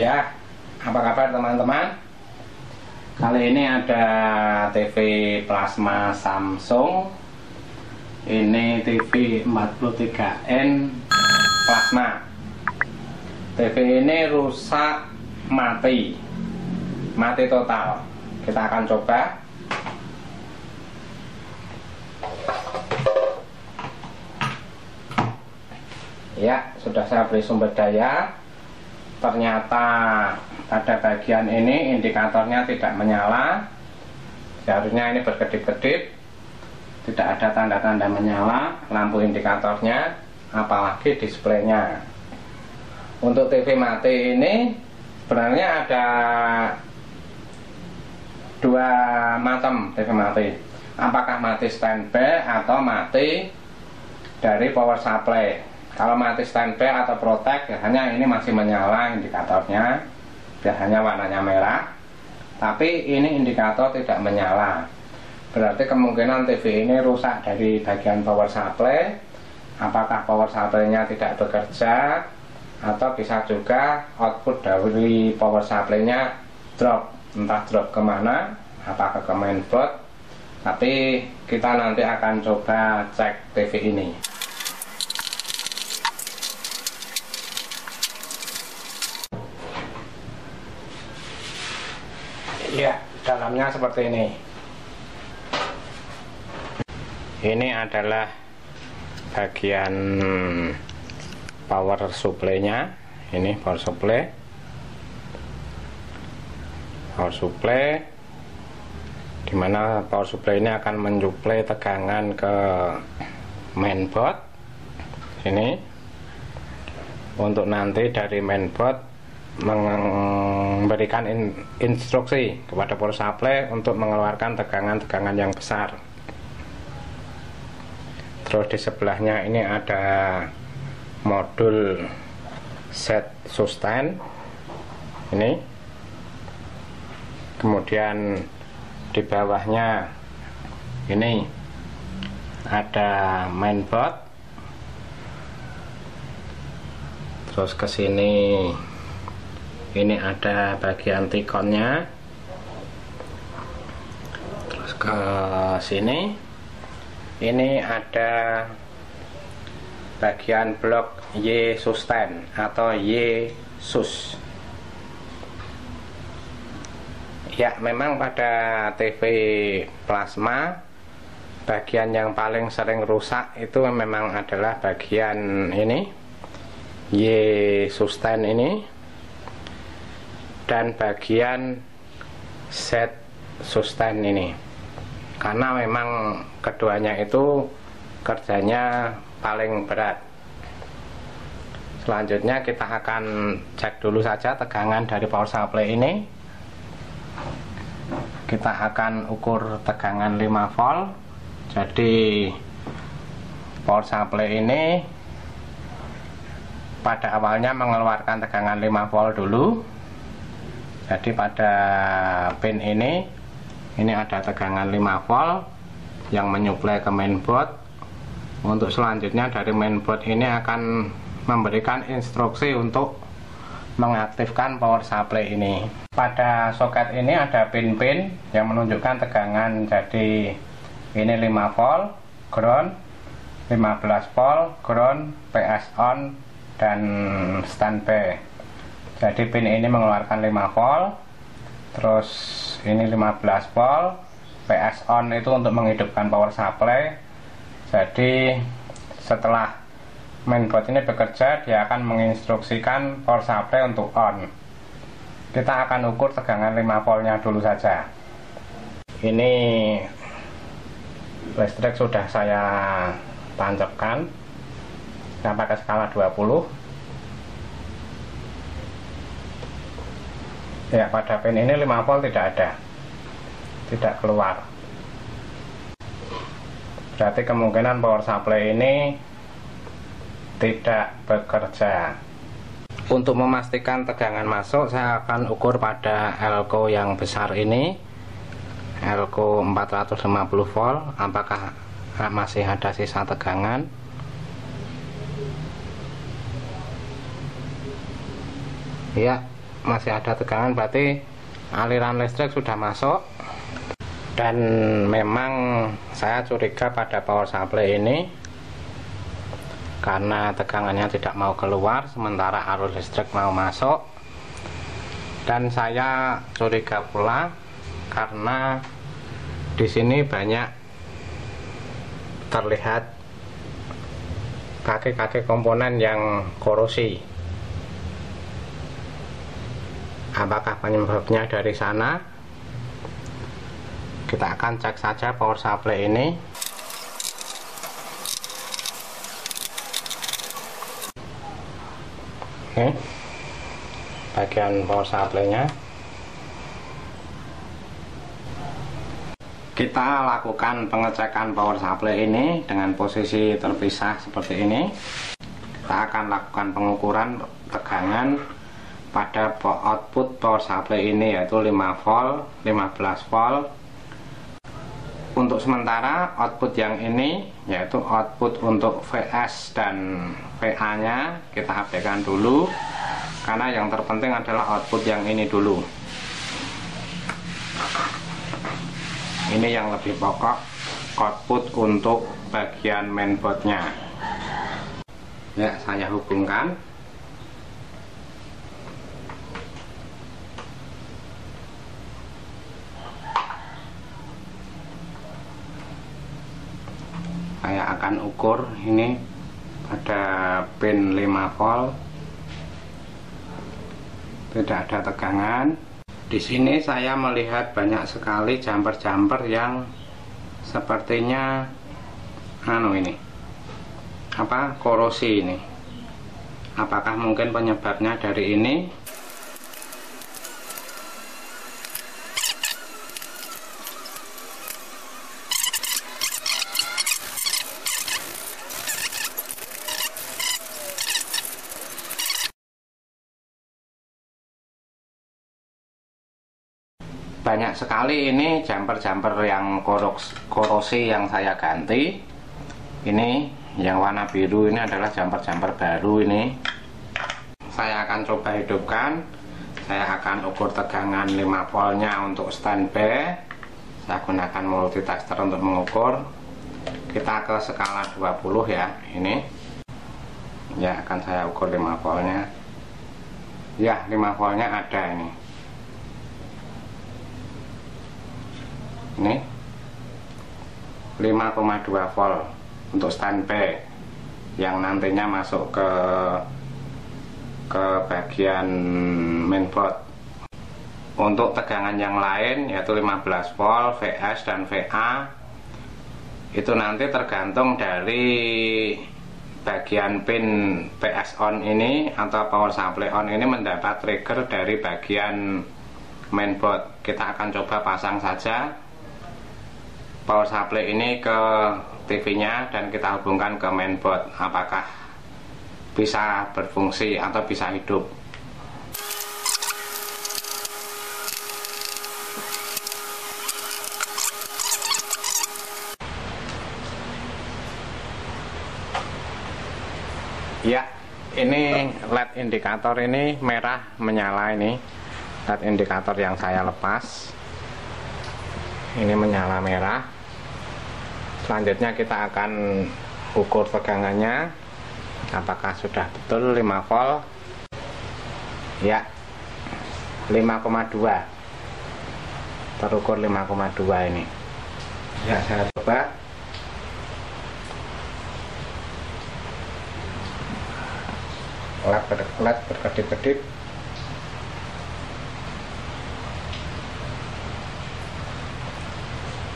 Ya, apa kabar teman-teman? Kali ini ada TV plasma Samsung. Ini TV 43 in plasma. TV ini rusak, mati total. Kita akan coba. Ya, sudah saya beri sumber daya. Ternyata pada bagian ini indikatornya tidak menyala. Seharusnya ini berkedip-kedip, tidak ada tanda-tanda menyala lampu indikatornya, apalagi displaynya. Untuk TV mati ini sebenarnya ada dua macam TV mati. Apakah mati standby atau mati dari power supply? Kalau mati standby atau protect, biasanya ini masih menyala indikatornya, biasanya warnanya merah. Tapi ini indikator tidak menyala. Berarti kemungkinan TV ini rusak dari bagian power supply. Apakah power supply-nya tidak bekerja, atau bisa juga output dari power supply-nya drop. Entah drop kemana, apakah ke mainboard. Tapi kita nanti akan coba cek TV ini. Ya, dalamnya seperti ini. Ini adalah bagian power supply-nya. Ini power supply. Power supply, dimana power supply ini akan mensuplai tegangan ke mainboard. Ini untuk nanti dari mainboard memberikan instruksi kepada power supply untuk mengeluarkan tegangan-tegangan yang besar. Terus di sebelahnya ini ada modul set sustain ini. Kemudian di bawahnya ini ada mainboard. Terus ke sini ini ada bagian T-connya. Terus ke sini ini ada bagian blok Y sustain atau Y sus. Ya, memang pada TV plasma bagian yang paling sering rusak itu memang adalah bagian ini Y sustain ini dan bagian set sustain ini, karena memang keduanya itu kerjanya paling berat. Selanjutnya kita akan cek dulu saja tegangan dari power supply ini. Kita akan ukur tegangan 5 volt. Jadi power supply ini pada awalnya mengeluarkan tegangan 5 volt dulu. Jadi pada pin ini ada tegangan 5 volt yang menyuplai ke mainboard. Untuk selanjutnya dari mainboard ini akan memberikan instruksi untuk mengaktifkan power supply ini. Pada soket ini ada pin-pin yang menunjukkan tegangan. Jadi ini 5 volt ground, 15 volt ground, PS on, dan standby. Jadi pin ini mengeluarkan 5 volt. Terus ini 15 volt. PS on itu untuk menghidupkan power supply. Jadi setelah mainboard ini bekerja, dia akan menginstruksikan power supply untuk on. Kita akan ukur tegangan 5 voltnya dulu saja. Ini listrik sudah saya tancapkan. Saya pakai skala 20. Ya, pada pin ini 5 volt tidak ada, tidak keluar. Berarti kemungkinan power supply ini tidak bekerja. Untuk memastikan tegangan masuk, saya akan ukur pada elko yang besar ini, elko 450 volt, apakah masih ada sisa tegangan. Ya, masih ada tegangan, berarti aliran listrik sudah masuk. Dan memang saya curiga pada power supply ini karena tegangannya tidak mau keluar sementara arus listrik mau masuk. Dan saya curiga pula karena di sini banyak terlihat kaki-kaki komponen yang korosi. Apakah penyebabnya dari sana? Kita akan cek saja power supply ini. Oke, bagian power supply-nya. Kita lakukan pengecekan power supply ini dengan posisi terpisah seperti ini. Kita akan lakukan pengukuran tegangan pada output power supply ini, yaitu 5 volt, 15 volt. Untuk sementara output yang ini, yaitu output untuk VS dan VA nya kita abaikan dulu, karena yang terpenting adalah output yang ini dulu. Ini yang lebih pokok, output untuk bagian mainboardnya. Ya, saya hubungkan. Saya akan ukur ini pada pin 5 volt, tidak ada tegangan. Di sini saya melihat banyak sekali jumper-jumper yang sepertinya korosi ini. Apakah mungkin penyebabnya dari ini? Banyak sekali ini jumper-jumper yang korosi yang saya ganti. Ini yang warna biru ini adalah jumper-jumper baru ini. Saya akan coba hidupkan. Saya akan ukur tegangan 5 voltnya untuk standby. Saya gunakan multitester untuk mengukur. Kita ke skala 20 ya. Ini ya, akan saya ukur 5 voltnya. Ya, 5 voltnya ada ini. Ini 5,2 volt untuk standby yang nantinya masuk ke bagian mainboard. Untuk tegangan yang lain yaitu 15 volt, VS dan VA, itu nanti tergantung dari bagian pin PS on ini atau power supply on ini mendapat trigger dari bagian mainboard. Kita akan coba pasang saja power supply ini ke TV-nya dan kita hubungkan ke mainboard. Apakah bisa berfungsi atau bisa hidup? Ya, ini LED indikator ini merah menyala. Ini LED indikator yang saya lepas. Ini menyala merah. Selanjutnya kita akan ukur tegangannya, apakah sudah betul 5 volt. Ya, 5,2, terukur 5,2 ini. Ya, saya coba. LED berkedip-kedip.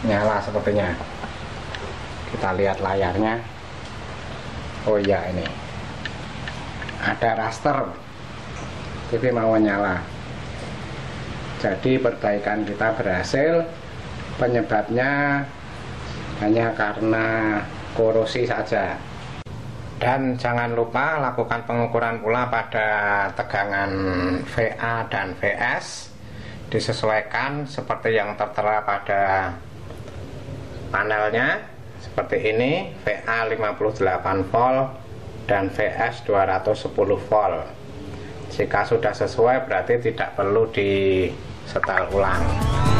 Nyala sepertinya. Kita lihat layarnya. Oh iya, ini ada raster, TV mau nyala. Jadi perbaikan kita berhasil. Penyebabnya hanya karena korosi saja. Dan jangan lupa lakukan pengukuran pula pada tegangan VA dan VS. Disesuaikan seperti yang tertera pada panelnya. Seperti ini, VA 58 volt dan VS 210 volt. Jika sudah sesuai berarti tidak perlu di setel ulang.